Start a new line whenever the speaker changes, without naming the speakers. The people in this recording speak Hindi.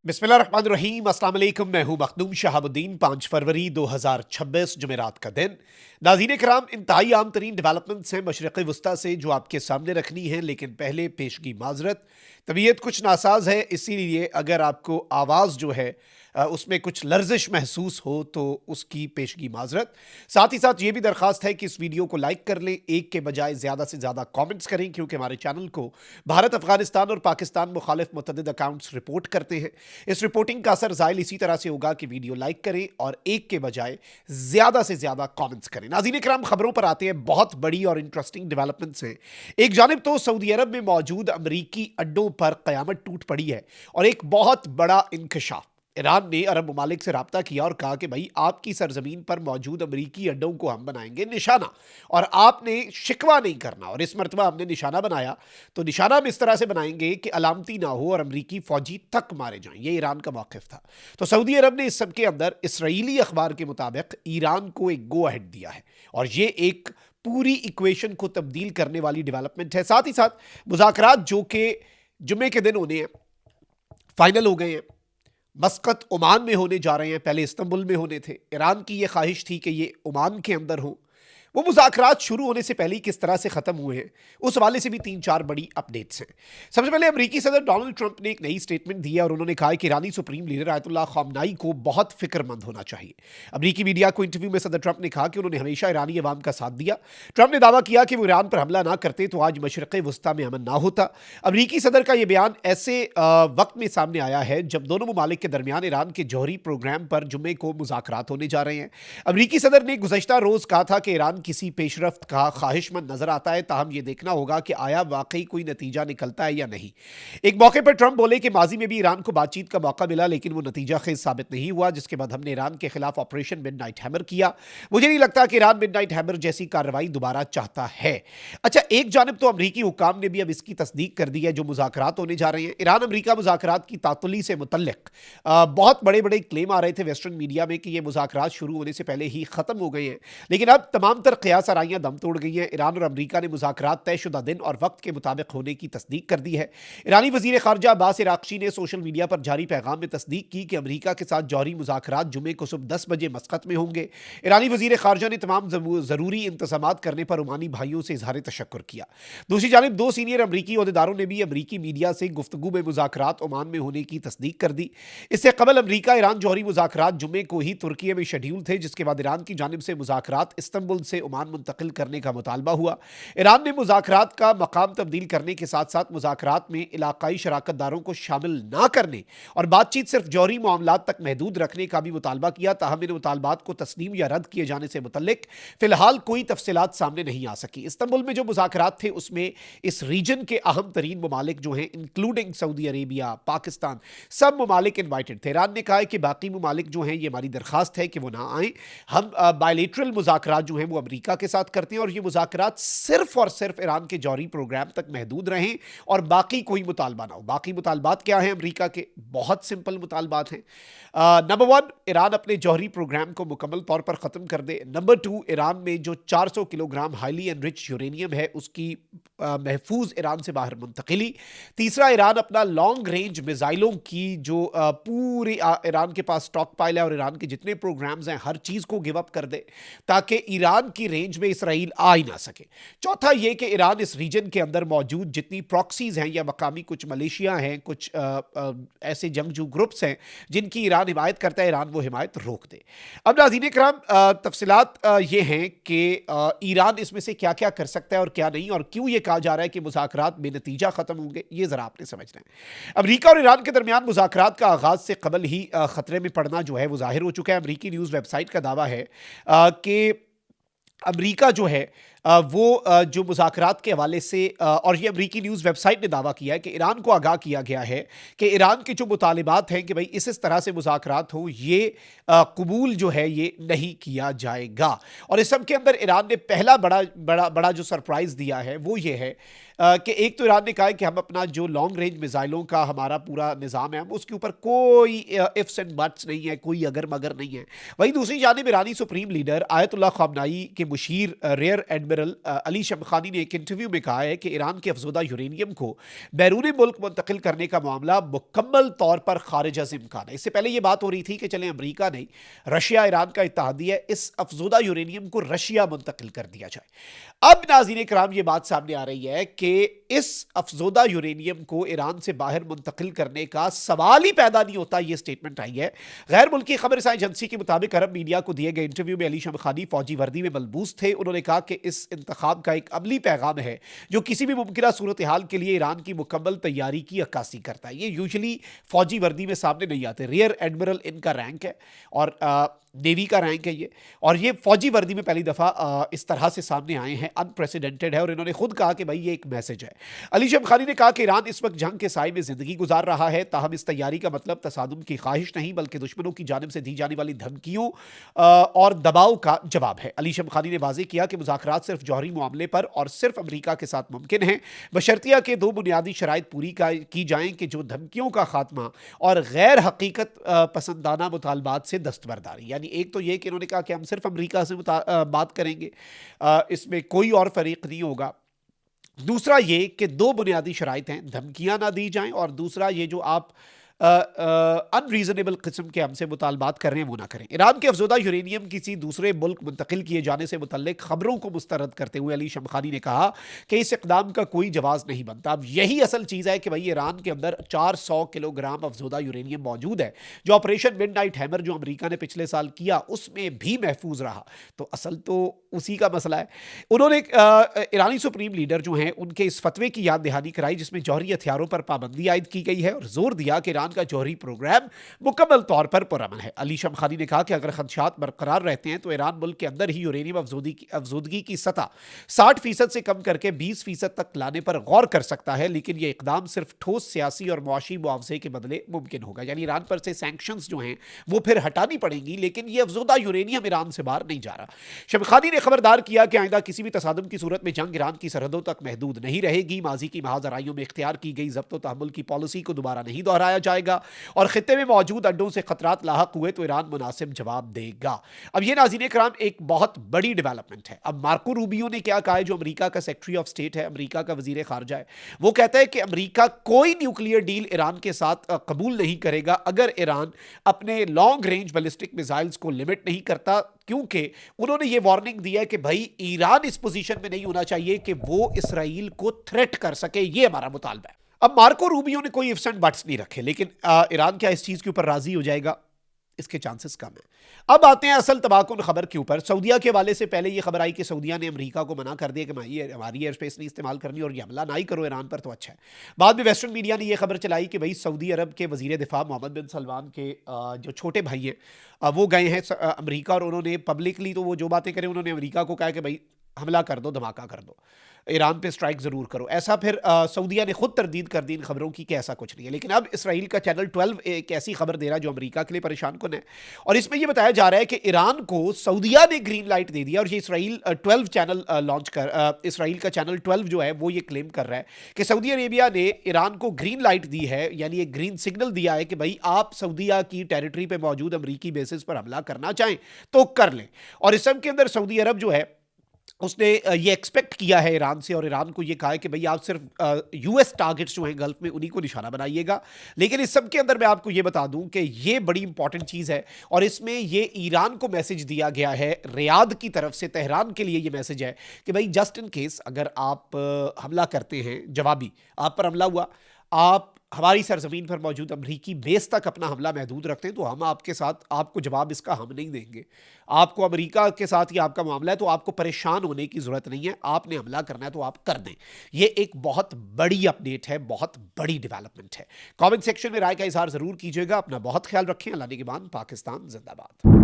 बिस्मिल्लाहिर्रहमानिर्रहीम, अस्सलाम वालेकुम। मैं हूं मखदूम शहाबुद्दीन। 5 फरवरी 2026 जुमेरात का दिन। नाज़रीन कराम, इंतहाई आम तरीन डेवलपमेंट्स हैं मशरिक़ वस्ता से जो आपके सामने रखनी है, लेकिन पहले पेशगी माजरत। तबीयत कुछ नासाज है, इसीलिए अगर आपको आवाज़ जो है उसमें कुछ लर्जिश महसूस हो तो उसकी पेशगी माजरत। साथ ही साथ ये भी दरख्वास्त है कि इस वीडियो को लाइक कर लें, एक के बजाय ज़्यादा से ज़्यादा कमेंट्स करें, क्योंकि हमारे चैनल को भारत, अफगानिस्तान और पाकिस्तान मुखालिफ मुतअद्दिद अकाउंट्स रिपोर्ट करते हैं। इस रिपोर्टिंग का असर ज़ाहिर इसी तरह से होगा कि वीडियो लाइक करें और एक के बजाय ज़्यादा से ज़्यादा कमेंट्स करें। नाज़रीन इकराम, खबरों पर आते हैं। बहुत बड़ी और इंटरेस्टिंग डेवलपमेंट्स हैं। एक जानिब तो सऊदी अरब में मौजूद अमरीकी अड्डों पर क़यामत टूट पड़ी है, और एक बहुत बड़ा इंकशाफ। ईरान ने अरब ममालिक से रब्ता किया और कहा कि भाई, आपकी सरजमीन पर मौजूद अमरीकी अड्डों को हम बनाएंगे निशाना, और आपने शिकवा नहीं करना। और इस मरतबा हमने निशाना बनाया तो निशाना हम इस तरह से बनाएंगे कि अलामती ना हो और अमरीकी फौजी तक मारे जाएं। ये ईरान का मौक़िफ़ था। तो सऊदी अरब ने इस सब के अंदर इसराइली अखबार के मुताबिक ईरान को एक गो अहेड दिया है, और ये एक पूरी इक्वेशन को तब्दील करने वाली डेवलपमेंट है। साथ ही साथ मुज़ाकरात जो कि जुम्मे के दिन होने हैं, फाइनल हो गए हैं। मस्कत ओमान में होने जा रहे हैं, पहले इस्तंबुल में होने थे। ईरान की ये ख्वाहिश थी कि ये ओमान के अंदर हो। वो मुज़ाकरात शुरू होने से पहले ही किस तरह से ख़त्म हुए हैं, उस हवाले से भी 3-4 बड़ी अपडेट्स हैं। सबसे पहले अमरीकी सदर डोनाल्ड ट्रंप ने एक नई स्टेटमेंट दी है, और उन्होंने कहा है कि ईरानी सुप्रीम लीडर आयतुल्लाह ख़ामनाई को बहुत फिक्रमंद होना चाहिए। अमरीकी मीडिया को इंटरव्यू में सदर ट्रंप ने कहा कि उन्होंने हमेशा ईरानी अवाम का साथ दिया। ट्रंप ने दावा किया कि वो ईरान पर हमला ना करते तो आज मशरिक़ वस्ता में अमन ना होता। अमरीकी सदर का यह बयान ऐसे वक्त में सामने आया है जब दोनों ममालिक के दरमियान ईरान के जौहरी प्रोग्राम पर जुम्मे को मुज़ाकरात होने जा रहे हैं। अमरीकी सदर ने गुज़श्ता रोज़ कहा था कि ईरान किसी पेशरफ्त का ख्वाहिशमंद नजर आता है, ताहम यह देखना होगा कि आया वाकई कोई नतीजा निकलता है या नहीं। एक मौके पर ट्रंप बोले कि माजी में भी ईरान को बातचीत का मौका मिला, लेकिन वो नतीजा खेज साबित नहीं हुआ, जिसके बाद हमने ईरान के खिलाफ ऑपरेशन मिडनाइट हैमर किया। मुझे नहीं लगता कि ईरान मिडनाइट हैमर जैसी कार्रवाई दोबारा चाहता है। अच्छा, एक जानिब तो अमरीकी हुक्काम ने भी अब इसकी तस्दीक कर दी है जो मुज़ाकरात होने जा रहे हैं। ईरान अमरीका मुज़ाकरात की तातुली से मुतल्लिक बहुत बड़े बड़े क्लेम आ रहे थे वेस्टर्न मीडिया में कि ये मुज़ाकरात शुरू होने से पहले ही ख़त्म हो गए हैं, लेकिन अब तमाम तर क़यास आराइयाँ दम तोड़ गई हैं। ईरान और अमरीका ने मुज़ाकरात तयशुदा दिन और वक्त के मुताबिक होने की तस्दीक कर दी है। ईरानी वज़ीर ख़ारजा अब्बास इराक़ची ने सोशल मीडिया पर जारी पैगाम में तस्दीक की कि अमरीका के साथ जौहरी मुज़ाकरात जुमे को सुबह 10 बजे मस्कत में होंगे। ईरानी वज़ीर ख़ारजा ने तमाम ज़रूरी इंतज़ामात करने पर ओमानी भाइयों से इज़हार तशक्कुर किया। दूसरी जानिब दो सीनियर अमरीकी ओहदेदारों ने भी अमरीकी मीडिया से गुफ्तगू में मुज़ाकरात ओमान में होने की तस्दीक कर दी। इससे कबल अमरीका ईरान जौहरी मुज़ाकरात जुमे को ही तुर्की में शेड्यूल थे, जिसके बाद ईरान की जानिब से मुज़ाकरात इस्तंबुल से ओमान मुंतकिल करने का मुतालबा हुआ। ईरान ने मुज़ाकरात का मकाम तब्दील करने के साथ साथ मुज़ाकरात में इलाकाई शराकतदारों को शामिल ना करने और बातचीत सिर्फ जौहरी मामलात तक महदूद रखने का भी मुतालबा किया। ताहम इन मुतालबात को तस्लीम या रद्द किए जाने से मुतल्लिक फिलहाल कोई तफसीलात सामने नहीं आ सकी। इस्तंबुल में जो मुज़ाकरात थे उसमें इस रीजन के अहम तरीन ममालिक जो हैं, इंक्लूडिंग सऊदी अरेबिया, पाकिस्तान, सब ममालिक इन्वाइटेड थे। ईरान ने कहा है कि बाकी ममालिक जो हैं, ये हमारी दरख्वास्त है कि वो ना आएँ। हम बायलेटरल मुज़ाकरात जो हैं वो अमरीका के साथ करते हैं, और ये मुज़ाकरात सिर्फ और सिर्फ ईरान के जौहरी प्रोग्राम तक महदूद रहें और बाकी कोई मुतालबा ना हो। बाकी मुतालबात क्या हैं अमरीका के? बहुत सिंपल मुतालबात हैं। नंबर 1, ईरान अपने जौहरी प्रोग्राम को मुकम्मल तौर पर ख़त्म कर दे। नंबर 2, ईरान में जो 400 किलोग्राम हाईली एनरिच यूरेनियम है उसकी महफूज ईरान से बाहर मुंतकिली। तीसरा, ईरान अपना लॉन्ग रेंज मिसाइलों की जो पूरी ईरान के पास स्टॉक पाइल है और ईरान के जितने प्रोग्राम्स हैं हर चीज़ को गिव अप कर दे, ताकि ईरान की रेंज में इसराइल आ ही ना सके। चौथा ये कि ईरान इस रीजन के अंदर मौजूद जितनी प्रॉक्सीज हैं या मकामी कुछ मलेशिया हैं, कुछ ऐसे जंगजू ग्रुप्स हैं जिनकी ईरान हिमायत करता है, ईरान वो हिमायत रोक दे। अब नाज़रीन इकराम, तफसीलात ये हैं कि ईरान इसमें से क्या क्या कर सकता है और क्या नहीं, और क्यों ये कहा जा रहा है कि मुज़ाकरात बेनतीजा ख़त्म होंगे, ये ज़रा आपने समझना है। अमरीका और ईरान के दरमियान मुज़ाकरात का आगाज़ से कबल ही ख़तरे में पड़ना जो है वो ज़ाहिर हो चुका है। अमरीकी न्यूज़ वेबसाइट का दावा है कि अमरीका जो है वो जो मुज़ाकरात के हवाले से, और ये अमरीकी न्यूज़ वेबसाइट ने दावा किया है कि ईरान को आगाह किया गया है कि ईरान के जो मुतालिबात हैं कि भाई इस तरह से मुज़ाकरात हो, ये कबूल जो है ये नहीं किया जाएगा। और इस सब के अंदर ईरान ने पहला बड़ा जो सरप्राइज़ दिया है वो ये है कि एक तो ईरान ने कहा है कि हम अपना जो लॉन्ग रेंज मिसाइलों का हमारा पूरा निज़ाम है, हम उसके ऊपर कोई इफ्स एंड बट्स नहीं है, कोई अगर मगर नहीं है। वहीं दूसरी जानिब ईरानी सुप्रीम लीडर आयतुल्लाह ख़ामनाई के मुशीर रियर एडमिरल अली शमखानी ने एक इंटरव्यू में कहा है कि ईरान के अफजोदा यूरेनियम को बैरून मुल्क मुंतकिल करने का मामला मुकम्मल तौर पर खारिज अज़ इम्कान है। इससे पहले यह बात हो रही थी कि चले अमरीका नहीं, रशिया ईरान का इत्तेहादी है, इस अफजोदा यूरेनियम को रशिया मुंतकिल कर दिया जाए। अब नाज़रीन कराम ये बात सामने आ रही है कि इस अफजोदा यूरेनियम को ईरान से बाहर मुंतकिल करने का सवाल ही पैदा नहीं होता, ये स्टेटमेंट आई है। गैर मुल्की खबर एजेंसी के मुताबिक अरब मीडिया को दिए गए इंटरव्यू में अली शमखानी फौजी वर्दी में मलबूस थे। उन्होंने कहा कि इस इंतखाब का एक अमली पैगाम है जो किसी भी मुमकिन सूरत हाल के लिए ईरान की मुकम्मल तैयारी की अक्कासी करता है। ये यूजुअली फौजी वर्दी में सामने नहीं आते। रियर एडमिरल इनका रैंक है और नेवी का रैंक है ये, और ये फौजी वर्दी में पहली दफ़ा इस तरह से सामने आए हैं, अनप्रेसिडेंटेड है। और इन्होंने खुद कहा कि भाई ये एक मैसेज है। अली शमखानी ने कहा कि ईरान इस वक्त जंग के साए में ज़िंदगी गुजार रहा है, ताहम इस तैयारी का मतलब तसादुम की ख्वाहिश नहीं बल्कि दुश्मनों की जानिब से दी जाने वाली धमकियों और दबाव का जवाब है। अली शमखानी ने वाज़ेह किया कि मुज़ाकरात सिर्फ जौहरी मामले पर और सिर्फ अमरीका के साथ मुमकिन है, बशर्तिया के दो बुनियादी शराइत पूरी की जाएँ कि जो धमकियों का खात्मा और गैर हकीकत पसंदाना मुतालबात से दस्तबरदारी। यानी एक तो ये कि इन्होंने कहा कि हम सिर्फ अमेरिका से बात करेंगे, इसमें कोई और फरीक नहीं होगा। दूसरा ये कि दो बुनियादी शराइत हैं, धमकियां ना दी जाएं, और दूसरा ये जो आप अनरीजनेबल किस्म के हमसे मुतालबात कर रहे हैं वो ना करें। ईरान के अफजोदा यूरेनियम किसी दूसरे मुल्क मुंतकिल किए जाने से मुतल्लिक खबरों को मुस्तरद करते हुए अली शमखानी ने कहा कि इस इकदाम का कोई जवाज़ नहीं बनता। अब यही असल चीज़ है कि भाई ईरान के अंदर 400 किलोग्राम अफजोदा यूरेनियम मौजूद है, जो ऑपरेशन मिडनाइट हैमर जो अमरीका ने पिछले साल किया उसमें भी महफूज रहा। तो असल तो उसी का मसला है। उन्होंने ईरानी सुप्रीम लीडर जो हैं उनके इस फतवे की याद दहानी कराई जिसमें जौहरी हथियारों पर पाबंदी आयद की गई है, और जोर दिया कि ईरान का जौहरी प्रोग्राम मुकम्मल तौर पर पुरअमन है। अली शमखानी ने कहा कि अगर खदशात बरकरार रहते हैं तो ईरान मुल्क के अंदर ही यूरेनियम अफजोदगी की सतह 60% से कम करके 20% तक लाने पर गौर कर सकता है, लेकिन यह इकदाम सिर्फ ठोस सियासी और मुआशी मुआवजे के बदले मुमकिन होगा। यानी ईरान पर से सैंक्शंस जो हैं वो फिर हटानी पड़ेंगी, लेकिन यह अफजोदा यूरेनियम ईरान से बाहर नहीं जा रहा। शमखानी ने खबरदार किया कि आइंदा किसी भी तसादुम की सूरत में जंग ईरान की सरहदों तक महदूद नहीं रहेगी। माजी की महाज आराइयों में इख्तियार की गई ज़ब्त व तहम्मुल की पॉलिसी को दोबारा नहीं दोहराया जाएगा, और खित्ते में मौजूद अड्डों से खतरात लाहक हुए तो ईरान मुनासिब जवाब देगा। अब ये नाज़रीन कराम एक बहुत बड़ी डेवलपमेंट है। अब मार्को रूबियो ने क्या कहा है, जो अमेरिका का सेक्रेटरी ऑफ स्टेट है, अमेरिका का वजीर खारजा है, वो कहता है कि अमेरिका कोई न्यूक्लियर डील ईरान के साथ कबूल नहीं करेगा अगर ईरान अपने लॉन्ग रेंज बैलिस्टिक मिसाइल्स को लिमिट नहीं करता, क्योंकि उन्होंने ये वार्निंग दिया है कि भाई ईरान इस पोजीशन में नहीं होना चाहिए कि वो इसराइल को थ्रेट कर सके, ये हमारा मुतालबा है। अब मार्को रूबियो ने कोई इफ्स एंड बट्स नहीं रखे, लेकिन ईरान क्या इस चीज के ऊपर राजी हो जाएगा, इसके चांसेस कम है। अब आते हैं असल तबाकुन खबर के ऊपर। सऊदिया के हवाले से पहले ये खबर आई कि सऊदिया ने अमेरिका को मना कर दिया कि हमारी एयर स्पेस नहीं इस्तेमाल करनी और ये हमला ना ही करो ईरान पर, तो अच्छा है। बाद में वेस्टर्न मीडिया ने यह खबर चलाई कि भाई सऊदी अरब के वजीर दिफा मोहम्मद बिन सलमान के जो छोटे भाई हैं वो गए हैं अमेरिका, और उन्होंने पब्लिकली तो वो जो बातें करें, उन्होंने अमेरिका को कहा कि भाई हमला कर दो, धमाका कर दो, ईरान पे स्ट्राइक ज़रूर करो। ऐसा फिर सऊदिया ने खुद तरदीद कर दी इन खबरों की कि ऐसा कुछ नहीं है। लेकिन अब इसराइल का चैनल 12 एक ऐसी खबर दे रहा है जो अमेरिका के लिए परेशान कुन है, और इसमें यह बताया जा रहा है कि ईरान को सऊदिया ने ग्रीन लाइट दे दिया। और ये इसराइल 12 चैनल लॉन्च कर इसराइल का चैनल 12 जो है वो ये क्लेम कर रहा है कि सऊदी अरेबिया ने ईरान को ग्रीन लाइट दी है, यानी एक ग्रीन सिग्नल दिया है कि भाई आप सऊदिया की टेरिटरी पर मौजूद अमरीकी बेसिस पर हमला करना चाहें तो कर लें। और इस सब के अंदर सऊदी अरब जो है उसने ये एक्सपेक्ट किया है ईरान से, और ईरान को ये कहा है कि भाई आप सिर्फ यूएस टारगेट्स जो हैं गल्फ में उन्हीं को निशाना बनाइएगा। लेकिन इस सब के अंदर मैं आपको ये बता दूं कि ये बड़ी इंपॉर्टेंट चीज़ है, और इसमें ये ईरान को मैसेज दिया गया है रियाद की तरफ से, तेहरान के लिए ये मैसेज है कि भाई जस्ट इन केस अगर आप हमला करते हैं, जवाबी आप पर हमला हुआ, आप हमारी सरजमीन पर मौजूद अमरीकी बेस तक अपना हमला महदूद रखते हैं, तो हम आपके साथ आपको जवाब इसका हम नहीं देंगे। आपको अमेरिका के साथ ही आपका मामला है, तो आपको परेशान होने की ज़रूरत नहीं है, आपने हमला करना है तो आप कर दें। ये एक बहुत बड़ी अपडेट है, बहुत बड़ी डेवलपमेंट है। कमेंट सेक्शन में राय का इजहार ज़रूर कीजिएगा। अपना बहुत ख्याल रखें। अल्लाह ने के बाद पाकिस्तान जिंदाबाद।